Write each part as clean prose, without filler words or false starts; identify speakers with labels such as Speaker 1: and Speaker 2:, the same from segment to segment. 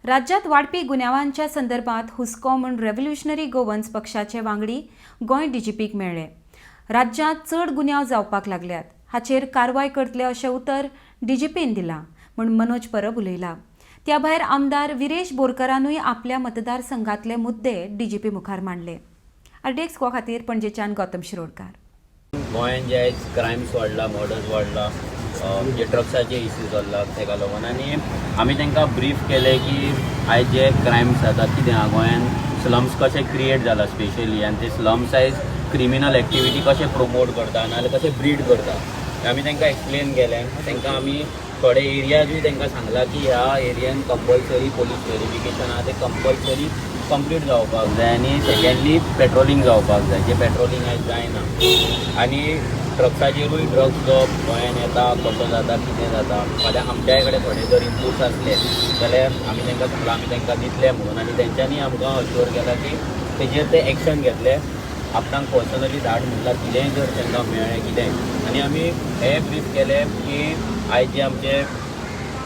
Speaker 1: राज्यात वाढपी गुन्यांवांच्या संदर्भात हुस्को म्हूण रेव्होल्युशनरी गोवन्स पक्षाचे वांगडी गोंय डीजीपीक मेळ्ळे। राज्यांत चड गुन्यांव जावपाक लागल्यात, हाचेर कारवाय करतले अशें उतर डीजीपीन दिलां म्हूण मनोज परब उलयला। त्या भायर आमदार विरेश बोरकारानूय आपल्या मतदारसंघातले मुद्दे डीजीपी मुखार मांडले। आरडीएक्स खातीर पणजेच्यान गौतम शिरोडकार।
Speaker 2: गोंयांत जे आयज क्रायम्स वाडला, मर्डर्स वाडला, जे ड्रग्साचे इश्यूज जाल्ला तेका लागून आनी आमी तांकां ब्रीफ केलें की आयज जे क्रायम्स जातात कितें आहा गोंयांत स्लम्स कशे क्रिएट जाला स्पेशली, आनी ते स्लम्स आयज क्रिमिनल एक्टिविटी कशे प्रमोट करता नाजाल्यार कशे ब्रीड करता तें आमी तांकां एक्सप्लेन केलें। तांकां आमी थोडे एरियाजूय तांकां सांगला की ह्या एरियान कंपल्सरी पोलीस व्हेरिफिकेशन आहा तें कंपल्सरी कंप्लीट जावपाक जाय, आनी सेकेंडली पेट्रोलिंग जावपाक जाय, जे पेट्रोलिंग आयज जायना। आनी ड्रग्साचेरूय ड्रग्स जो गोंयांत येता कसो जाता कितें जाता, फाल्यां आमच्या कडेन थोडे जर इनपुट्स आसले जाल्यार आमी तांकां सांगलां आमी तांकां दितले म्हणून, आनी तेंच्यांनी आमकां अश्योर केला की तेजेर ते एक्शन घेतले। आपणाक पर्सनली धाड म्हणल्यार कितेंय जर तांकां मेळ्ळें कितें, आनी आमी हे ब्रीफ केलें की आयज जे आमचे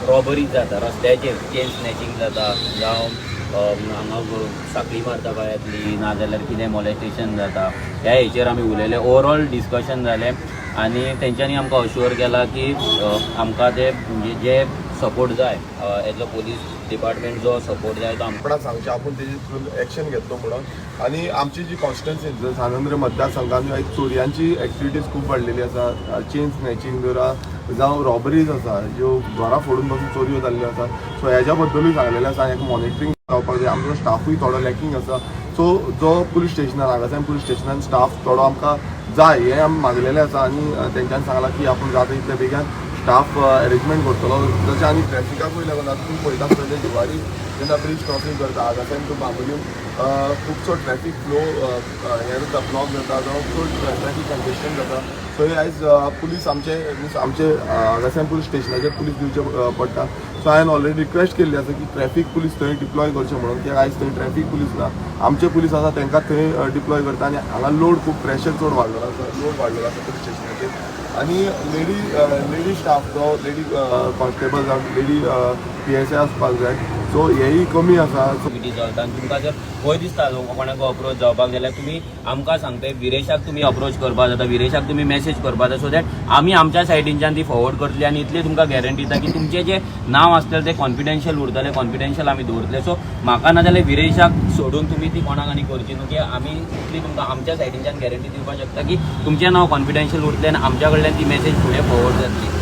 Speaker 2: रॉबरीज जाता रस्त्याचेर, चेन स्नॅचिंग जाता जावं हांगा साखळी मारता पांयांतली नाजाल्यार कितें मॉलेस्टेशन जाता, ह्या हेचेर आमी उलयले। ओवरऑल डिस्कशन जालें आनी तेंच्यांनी आमकां अश्योर केला की आमकां ते म्हणजे जे सपोर्ट जाय एज अ पोलीस डिपार्टमेंट जो सपोर्ट जाय तो
Speaker 3: आमकां सांगचे आपूण तेजे थ्रू एक्शन घेतलो म्हणून। आनी आमची जी कॉन्स्टिट्युएन्सी सांगेंद्र मतदारसंघान आयज चोरयांची एक्टिविटीज खूब वाडलेली आसा। चेन स्नॅचिंग धरा जावं रॉबरीज आसा, ज्यो घरां फोडून पासून चोरयो जाल्ल्यो आसा, सो हेज्या बद्दलूय सांगलेलें आसा। हेका मॉनिटरींग जावपाक जाय, आमचो स्टाफूय थोडो लॅकिंग आसा। सो जो पुलीस स्टेशनार हांगासान पुलीस स्टेशनान स्टाफ थोडो आमकां जाय हें आमी मागलेलें आसा, आनी तेंच्यांनी सांगलां की आपूण जाता तितले बेगीन स्टाफ अरेंजमेंट करतलो। जशें आनी ट्रॅफिकाकूय लागून आतां तुमी पळयता आसतलें दिवाळी जेन्ना ब्रीज क्रॉसींग करता हांगासान टू बांबोलीम खुबसो ट्रॅफीक फ्लो हें जाता, ब्लॉक जाता जावं चड ट्रॅफीक कंजेशन जाता। सो आयज पुलीस आमचे हांगासान पुलीस स्टेशनाचेर पुलीस दिवचे पडटा। सो हांवें ऑलरेडी रिक्वेस्ट केल्ली आसा की ट्रॅफीक पुलीस थंय डिप्लॉय करचे म्हणून, कित्याक आयज थंय ट्रॅफीक पुलीस ना, आमचे पुलीस आसा तांकां थंय डिप्लॉय करता। आनी हांगा लोड खूब प्रेशर चड वाडलेलो आसा, लोड वाडलेलो आसा पुलीस स्टेशनाचेर। आनी लेडी स्टाफ जो लेडी कॉन्स्टेबल जावं लेडी PSI आसपाक जाय, सो हेय कमी आसा।
Speaker 2: एक्टिविटी चलता आनी तुमकां जर भंय दिसता कोणाक अप्रोच जावपाक जाल्यार तुमी आमकां सांगताय, विरेशाक तुमी अप्रोच करपाक जाता, विरेशाक तुमी मेसेज करपाक जाता, सो दॅट आमी आमच्या सायडींच्यान ती फॉरवर्ड करतली। आनी इतली तुमकां गॅरंटी दिता की तुमचें जें नांव आसतलें तें कॉन्फिडेन्शियल उरतलें, कॉन्फिडेन्शियल आमी दवरतले। सो म्हाका नाजाल्यार विरेशाक सोडून तुमी ती कोणाक आनी करची न्हू, की आमी इतली तुमकां आमच्या सायडींच्यान गॅरंटी दिवपाक शकता की तुमचें नांव कॉन्फिडेन्शियल उरतलें आनी आमच्या कडल्यान ती मेसेज फुडें फॉरवर्ड जातली।